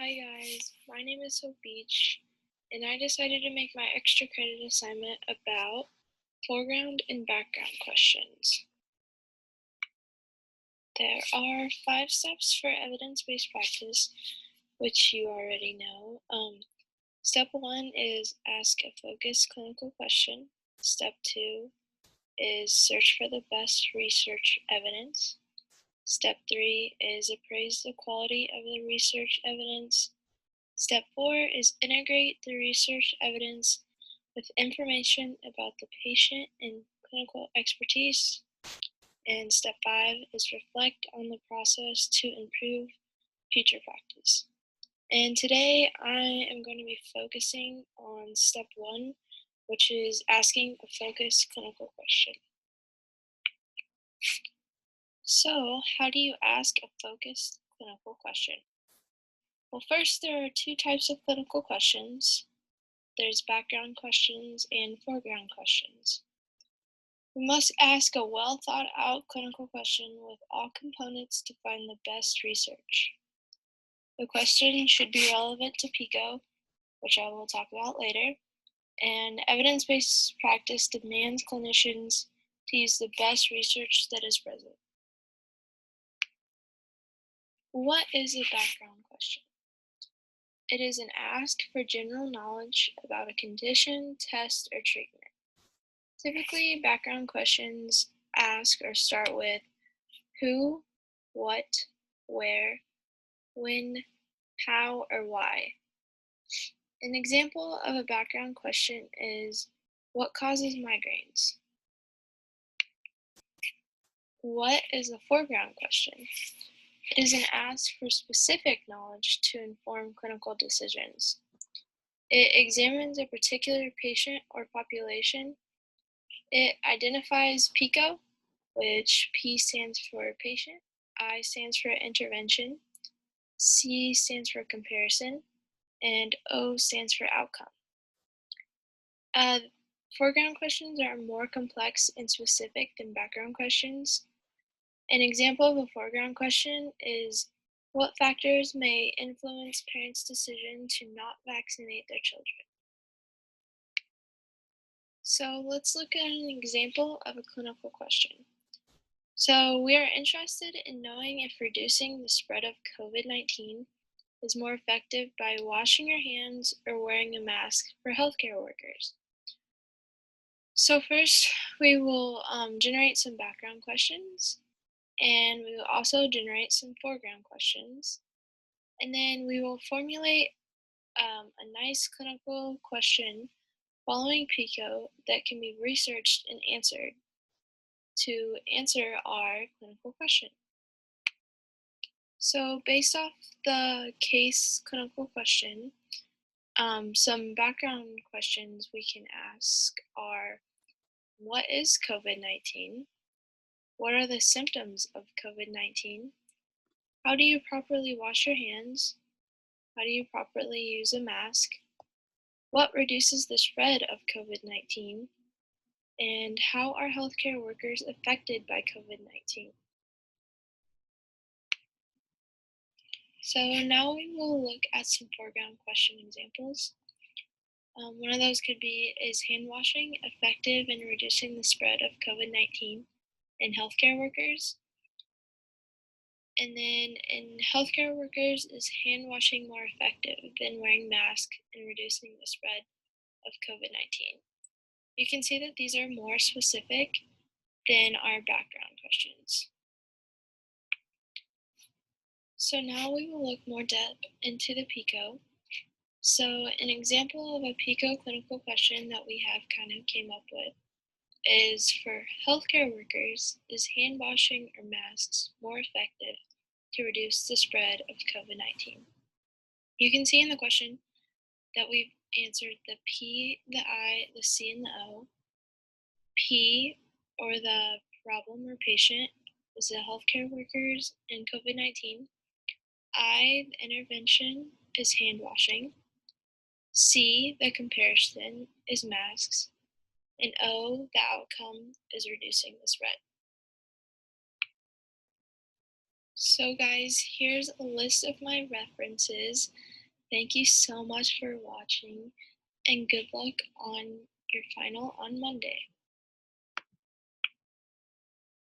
Hi guys, my name is Hope Beach, and I decided to make my extra credit assignment about foreground and background questions. There are 5 steps for evidence-based practice, which you already know. Step 1 is ask a focused clinical question. Step 2 is search for the best research evidence. Step 3 is appraise the quality of the research evidence. Step 4 is integrate the research evidence with information about the patient and clinical expertise. And step 5 is reflect on the process to improve future practice. And today I am going to be focusing on step 1, which is asking a focused clinical question. So, how do you ask a focused clinical question? Well, first, there are 2 types of clinical questions. There's background questions and foreground questions. We must ask a well thought out clinical question with all components to find the best research. The question should be relevant to PICO, which I will talk about later, and evidence based practice demands clinicians to use the best research that is present. What is a background question? It is an ask for general knowledge about a condition, test, or treatment. Typically, background questions ask or start with who, what, where, when, how, or why. An example of a background question is what causes migraines? What is a foreground question? It is an ask for specific knowledge to inform clinical decisions. It examines a particular patient or population. It identifies PICO, which P stands for patient, I stands for intervention, C stands for comparison, and O stands for outcome. Uh, Foreground questions are more complex and specific than background questions. An example of a foreground question is what factors may influence parents' decision to not vaccinate their children? So let's look at an example of a clinical question. So we are interested in knowing if reducing the spread of COVID-19 is more effective by washing your hands or wearing a mask for healthcare workers. So first, we will generate some background questions, and we will also generate some foreground questions. And then we will formulate a nice clinical question following PICO that can be researched and answered to answer our clinical question. So based off the case clinical question, some background questions we can ask are, what is COVID-19? What are the symptoms of COVID-19? How do you properly wash your hands? How do you properly use a mask? What reduces the spread of COVID-19? And how are healthcare workers affected by COVID-19? So now we will look at some foreground question examples. One of those could be, is hand washing effective in reducing the spread of COVID-19 in healthcare workers? And then in healthcare workers, is hand washing more effective than wearing masks in reducing the spread of COVID-19? You can see that these are more specific than our background questions. So now we will look more depth into the PICO. So an example of a PICO clinical question that we have kind of came up with is, for healthcare workers, is hand washing or masks more effective to reduce the spread of COVID-19? You can see in the question that we've answered the P, the I, the C, and the O. P, or the problem or patient, is the healthcare workers and COVID-19. I, the intervention, is hand washing. C, the comparison, is masks. And O, the outcome, is reducing the spread. So, guys, here's a list of my references. Thank you so much for watching, and good luck on your final on Monday.